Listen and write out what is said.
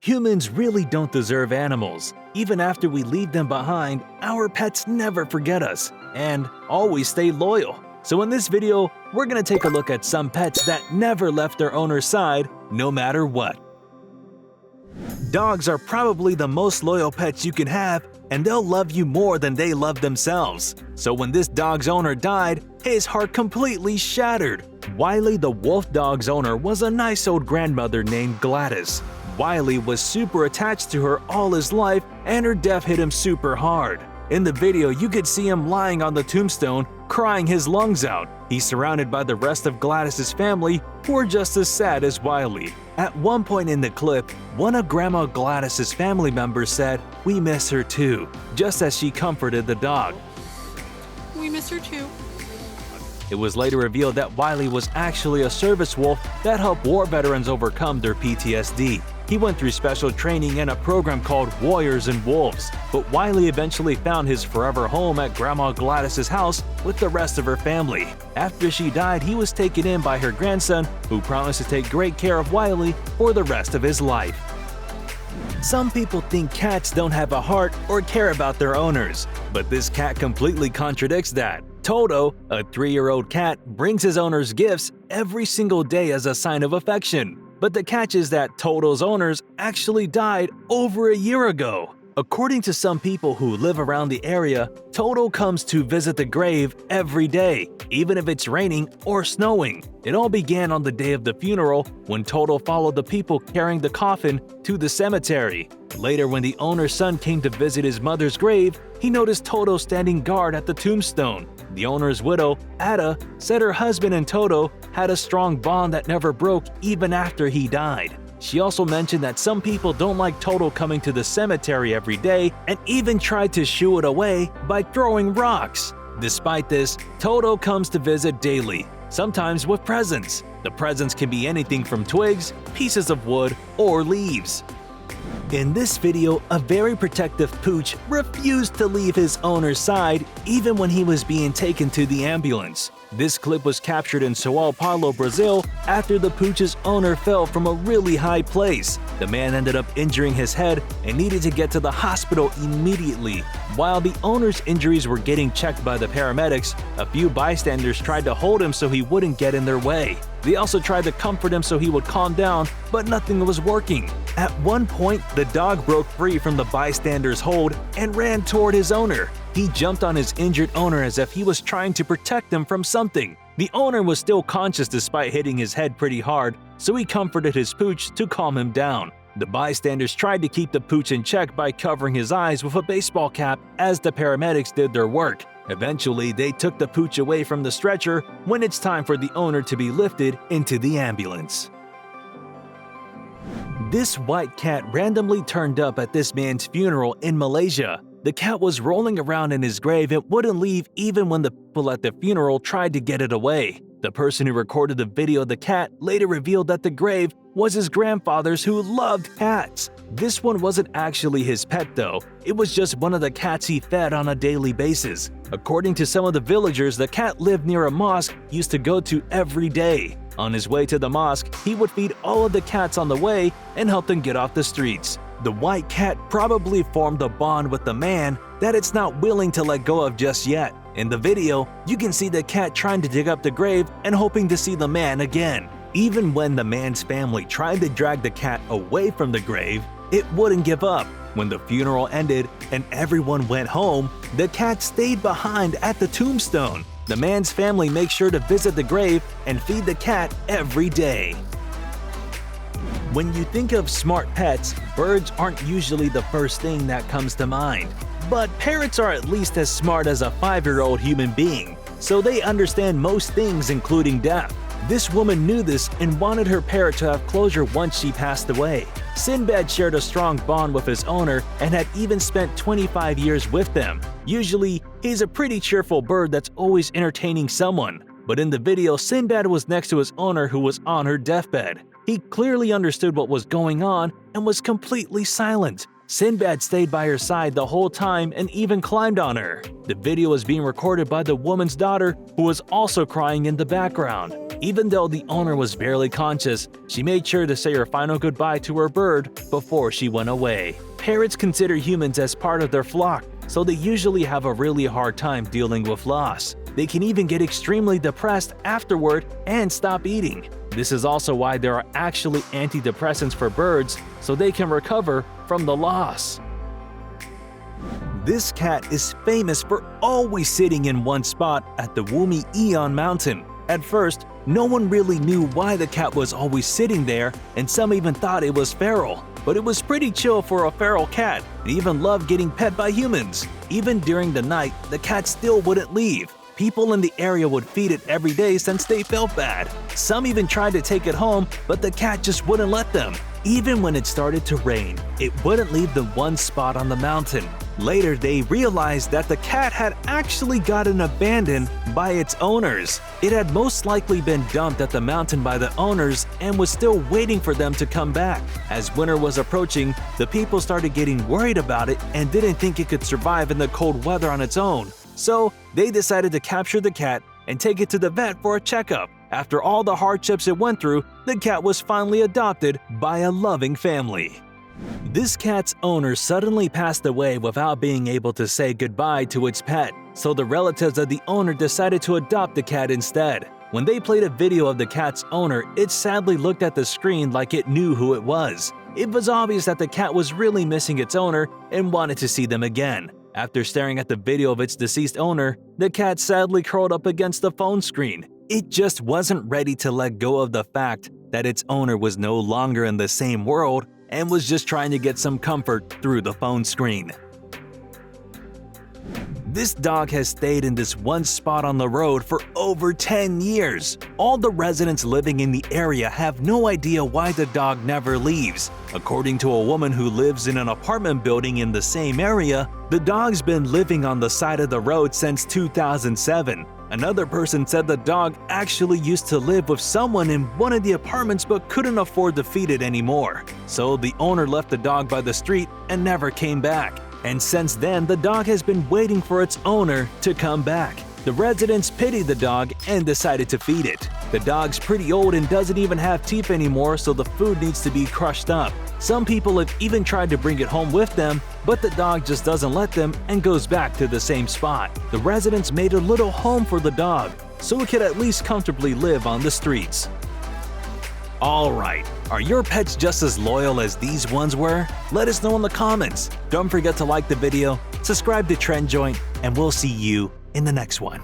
Humans really don't deserve animals. Even after we leave them behind, our pets never forget us and always stay loyal. So in this video, we're gonna take a look at some pets that never left their owner's side, no matter what. Dogs are probably the most loyal pets you can have, and they'll love you more than they love themselves. So when this dog's owner died, his heart completely shattered. Wiley, the wolf dog's owner, was a nice old grandmother named Gladys. Wiley was super attached to her all his life, and her death hit him super hard. In the video, you could see him lying on the tombstone, crying his lungs out. He's surrounded by the rest of Gladys's family, who are just as sad as Wiley. At one point in the clip, one of Grandma Gladys's family members said, "We miss her too," just as she comforted the dog. We miss her too. It was later revealed that Wiley was actually a service wolf that helped war veterans overcome their PTSD. He went through special training and a program called Warriors and Wolves, but Wiley eventually found his forever home at Grandma Gladys's house with the rest of her family. After she died, he was taken in by her grandson, who promised to take great care of Wiley for the rest of his life. Some people think cats don't have a heart or care about their owners, but this cat completely contradicts that. Toto, a 3-year-old cat, brings his owners gifts every single day as a sign of affection. But the catch is that Toto's owners actually died over a year ago. According to some people who live around the area, Toto comes to visit the grave every day, even if it's raining or snowing. It all began on the day of the funeral when Toto followed the people carrying the coffin to the cemetery. Later, when the owner's son came to visit his mother's grave, he noticed Toto standing guard at the tombstone. The owner's widow, Ada, said her husband and Toto had a strong bond that never broke even after he died. She also mentioned that some people don't like Toto coming to the cemetery every day and even tried to shoo it away by throwing rocks. Despite this, Toto comes to visit daily, sometimes with presents. The presents can be anything from twigs, pieces of wood, or leaves. In this video, a very protective pooch refused to leave his owner's side even when he was being taken to the ambulance. This clip was captured in Sao Paulo, Brazil, after the pooch's owner fell from a really high place. The man ended up injuring his head and needed to get to the hospital immediately. While the owner's injuries were getting checked by the paramedics, a few bystanders tried to hold him so he wouldn't get in their way. They also tried to comfort him so he would calm down, but nothing was working. At one point, the dog broke free from the bystanders' hold and ran toward his owner. He jumped on his injured owner as if he was trying to protect him from something. The owner was still conscious despite hitting his head pretty hard, so he comforted his pooch to calm him down. The bystanders tried to keep the pooch in check by covering his eyes with a baseball cap as the paramedics did their work. Eventually, they took the pooch away from the stretcher when it's time for the owner to be lifted into the ambulance. This white cat randomly turned up at this man's funeral in Malaysia. The cat was rolling around in his grave and wouldn't leave even when the people at the funeral tried to get it away. The person who recorded the video of the cat later revealed that the grave was his grandfather's, who loved cats. This one wasn't actually his pet though, it was just one of the cats he fed on a daily basis. According to some of the villagers, the cat lived near a mosque he used to go to every day. On his way to the mosque, he would feed all of the cats on the way and help them get off the streets. The white cat probably formed a bond with the man that it's not willing to let go of just yet. In the video, you can see the cat trying to dig up the grave and hoping to see the man again. Even when the man's family tried to drag the cat away from the grave, it wouldn't give up. When the funeral ended and everyone went home, the cat stayed behind at the tombstone. The man's family makes sure to visit the grave and feed the cat every day. When you think of smart pets, birds aren't usually the first thing that comes to mind. But parrots are at least as smart as a 5-year-old human being, so they understand most things including death. This woman knew this and wanted her parrot to have closure once she passed away. Sinbad shared a strong bond with his owner and had even spent 25 years with them. Usually, he's a pretty cheerful bird that's always entertaining someone. But in the video, Sinbad was next to his owner who was on her deathbed. He clearly understood what was going on and was completely silent. Sinbad stayed by her side the whole time and even climbed on her. The video was being recorded by the woman's daughter, who was also crying in the background. Even though the owner was barely conscious, she made sure to say her final goodbye to her bird before she went away. Parrots consider humans as part of their flock, so they usually have a really hard time dealing with loss. They can even get extremely depressed afterward and stop eating. This is also why there are actually antidepressants for birds, so they can recover from the loss. This cat is famous for always sitting in one spot at the Wumi Eon Mountain. At first, no one really knew why the cat was always sitting there, and some even thought it was feral. But it was pretty chill for a feral cat. It even loved getting pet by humans. Even during the night, the cat still wouldn't leave. People in the area would feed it every day since they felt bad. Some even tried to take it home, but the cat just wouldn't let them. Even when it started to rain, it wouldn't leave the one spot on the mountain. Later, they realized that the cat had actually gotten abandoned by its owners. It had most likely been dumped at the mountain by the owners and was still waiting for them to come back. As winter was approaching, the people started getting worried about it and didn't think it could survive in the cold weather on its own. So, they decided to capture the cat and take it to the vet for a checkup. After all the hardships it went through, the cat was finally adopted by a loving family. This cat's owner suddenly passed away without being able to say goodbye to its pet, so the relatives of the owner decided to adopt the cat instead. When they played a video of the cat's owner, it sadly looked at the screen like it knew who it was. It was obvious that the cat was really missing its owner and wanted to see them again. After staring at the video of its deceased owner, the cat sadly curled up against the phone screen. It just wasn't ready to let go of the fact that its owner was no longer in the same world and was just trying to get some comfort through the phone screen. This dog has stayed in this one spot on the road for over 10 years. All the residents living in the area have no idea why the dog never leaves. According to a woman who lives in an apartment building in the same area, the dog's been living on the side of the road since 2007. Another person said the dog actually used to live with someone in one of the apartments but couldn't afford to feed it anymore. So the owner left the dog by the street and never came back. And since then, the dog has been waiting for its owner to come back. The residents pitied the dog and decided to feed it. The dog's pretty old and doesn't even have teeth anymore, so the food needs to be crushed up. Some people have even tried to bring it home with them, but the dog just doesn't let them and goes back to the same spot. The residents made a little home for the dog, so it could at least comfortably live on the streets. Alright, are your pets just as loyal as these ones were? Let us know in the comments. Don't forget to like the video, subscribe to Trend Joint, and we'll see you in the next one.